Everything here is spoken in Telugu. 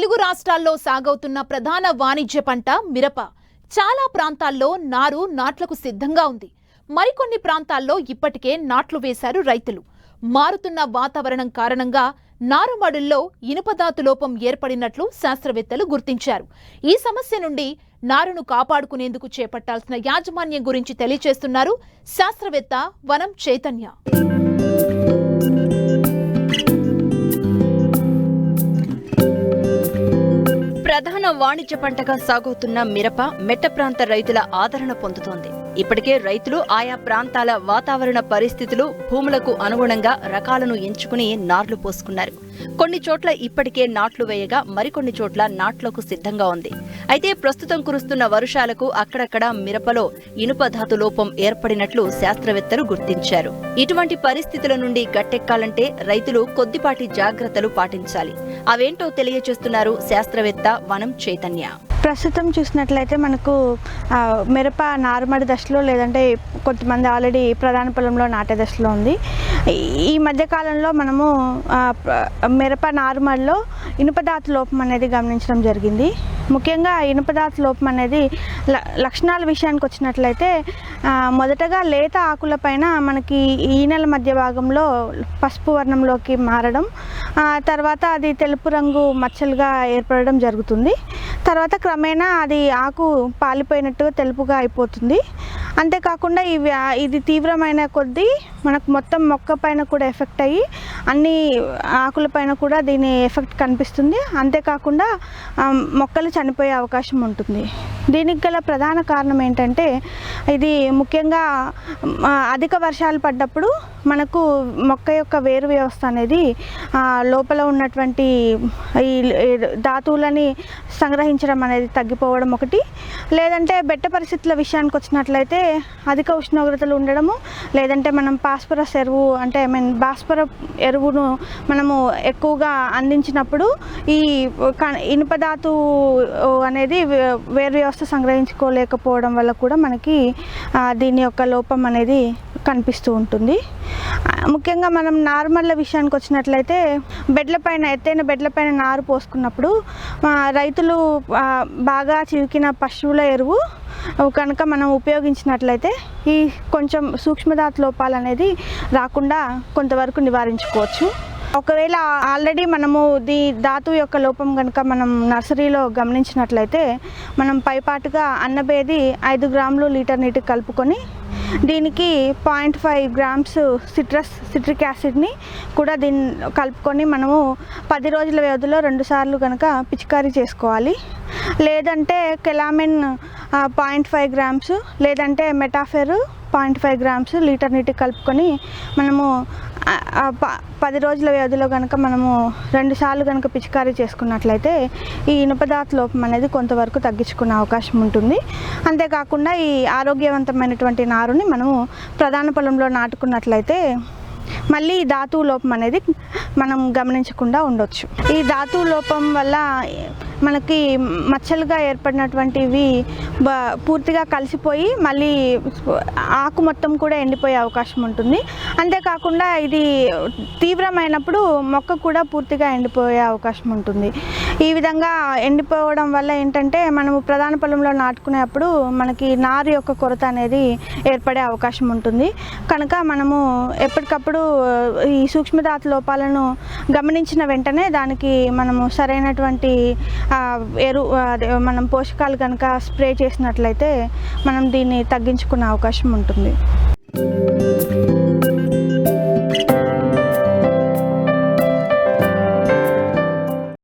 తెలుగు రాష్ట్రాల్లో సాగవుతున్న ప్రధాన వాణిజ్య పంట మిరప. చాలా ప్రాంతాల్లో నారు నాట్లకు సిద్ధంగా ఉంది. మరికొన్ని ప్రాంతాల్లో ఇప్పటికే నాట్లు వేశారు రైతులు. మారుతున్న వాతావరణం కారణంగా నారుమడుల్లో ఇనుపధాతు లోపం ఏర్పడినట్లు శాస్త్రవేత్తలు గుర్తించారు. ఈ సమస్య నుండి నారును కాపాడుకునేందుకు చేపట్టాల్సిన యాజమాన్యం గురించి తెలియజేస్తున్నారు శాస్త్రవేత్త వనం చైతన్య. ప్రధాన వాణిజ్య పంటగా సాగుతున్న మిరప మెట్ట ప్రాంత రైతుల ఆదరణ పొందుతోంది. ఇప్పటికే రైతులు ఆయా ప్రాంతాల వాతావరణ పరిస్థితులు, భూములకు అనుగుణంగా రకాలను ఎంచుకుని నార్లు పోసుకున్నారు. కొన్ని చోట్ల ఇప్పటికే నాట్లు వేయగా మరికొన్ని చోట్ల నాట్లకు సిద్ధంగా ఉంది. అయితే ప్రస్తుతం కురుస్తున్న వర్షాలకు అక్కడక్కడ మిరపలో ఇనుపధాతు లోపం ఏర్పడినట్లు శాస్త్రవేత్తలు గుర్తించారు. ఇటువంటి పరిస్థితుల నుండి గట్టెక్కాలంటే రైతులు కొద్దిపాటి జాగ్రత్తలు పాటించాలి. అవేంటో తెలియజేస్తున్నారు శాస్త్రవేత్త వనం చైతన్య. ప్రస్తుతం చూసినట్లయితే మనకు మిరప నారుమడి దశలో, లేదంటే కొంతమంది ఆల్రెడీ ప్రధాన పొలంలో నాటే దశలో ఉంది. ఈ మధ్యకాలంలో మనము మిరప నారుమడిలో ఇనుపధాతు లోపం అనేది గమనించడం జరిగింది. ముఖ్యంగా ఇనుపధాతు లోపం అనేది లక్షణాల విషయానికి వచ్చినట్లయితే మొదటగా లేత ఆకులపైన మనకి ఈనెల మధ్య భాగంలో పసుపు వర్ణంలోకి మారడం, తర్వాత అది తెలుపు రంగు మచ్చలుగా ఏర్పడడం జరుగుతుంది. తర్వాత క్రమేణా అది ఆకు పాలిపోయినట్టుగా తెలుపుగా అయిపోతుంది. అంతేకాకుండా ఇది తీవ్రమైన కొద్దీ మనకు మొత్తం మొక్క పైన కూడా ఎఫెక్ట్ అయ్యి అన్ని ఆకులపైన కూడా దీని ఎఫెక్ట్ కనిపిస్తుంది. అంతేకాకుండా మొక్కలు చనిపోయే అవకాశం ఉంటుంది. దీనికి గల ప్రధాన కారణం ఏంటంటే, ఇది ముఖ్యంగా అధిక వర్షాలు పడ్డప్పుడు మనకు మొక్క యొక్క వేరు వ్యవస్థ అనేది లోపల ఉన్నటువంటి ఈ ధాతువులని సంగ్రహించడం అనేది తగ్గిపోవడం ఒకటి. లేదంటే బెట్ట పరిస్థితుల విషయానికి వచ్చినట్లయితే అధిక ఉష్ణోగ్రతలు ఉండడము, లేదంటే మనం భాస్వరస్ ఎరువు అంటే భాస్వర ఎరువును మనము ఎక్కువగా అందించినప్పుడు ఈ ఇనుపధాతు అనేది వేరు వ్యవస్థ సంగ్రహించుకోలేకపోవడం వల్ల కూడా మనకి దీని యొక్క లోపం అనేది కనిపిస్తూ ఉంటుంది. ముఖ్యంగా మనం నార్మల్ విషయానికి వచ్చినట్లయితే ఎత్తైన బెడ్లపైన నారు పోసుకున్నప్పుడు రైతులు బాగా చివికిన పశువుల ఎరువు కనుక మనం ఉపయోగించినట్లయితే ఈ కొంచెం సూక్ష్మధాతు లోపాలు అనేది రాకుండా కొంతవరకు నివారించుకోవచ్చు. ఒకవేళ ఆల్రెడీ మనము ధాతువు యొక్క లోపం కనుక మనం నర్సరీలో గమనించినట్లయితే మనం పైపాటుగా అన్నబేది 5 గ్రాములు లీటర్ నీటికి కలుపుకొని దీనికి 0.5 గ్రామ్స్ సిట్రిక్ యాసిడ్ని కూడా కలుపుకొని మనము 10 రోజుల వ్యవధిలో 2 సార్లు కనుక పిచికారీ చేసుకోవాలి. లేదంటే కెలామిన్ 0.5 గ్రామ్స్, లేదంటే మెటాఫెర్ 0.5 గ్రామ్స్ లీటర్ నీటికి కలుపుకొని మనము 10 రోజుల వ్యవధిలో కనుక మనము 2 సార్లు కనుక పిచికారీ చేసుకున్నట్లయితే ఈ ఇనుపధాతు లోపం అనేది కొంతవరకు తగ్గించుకునే అవకాశం ఉంటుంది. అంతేకాకుండా ఈ ఆరోగ్యవంతమైనటువంటి నారుని మనము ప్రధాన పొలంలో నాటుకున్నట్లయితే మళ్ళీ ఈ ధాతువు లోపం అనేది మనం గమనించకుండా ఉండొచ్చు. ఈ ధాతువు లోపం వల్ల మనకి మచ్చలుగా ఏర్పడినటువంటివి పూర్తిగా కలిసిపోయి మళ్ళీ ఆకు మొత్తం కూడా ఎండిపోయే అవకాశం ఉంటుంది. అంతేకాకుండా ఇది తీవ్రమైనప్పుడు మొక్క కూడా పూర్తిగా ఎండిపోయే అవకాశం ఉంటుంది. ఈ విధంగా ఎండిపోవడం వల్ల ఏంటంటే మనము ప్రధాన పొలంలో నాటుకునేప్పుడు మనకి నారు యొక్క కొరత అనేది ఏర్పడే అవకాశం ఉంటుంది. కనుక మనము ఎప్పటికప్పుడు ఈ సూక్ష్మధాతు లోపాలను గమనించిన వెంటనే దానికి మనము సరైనటువంటి మనం పోషకాలు కనుక స్ప్రే చేసినట్లయితే మనం దీన్ని తగ్గించుకునే అవకాశం ఉంటుంది.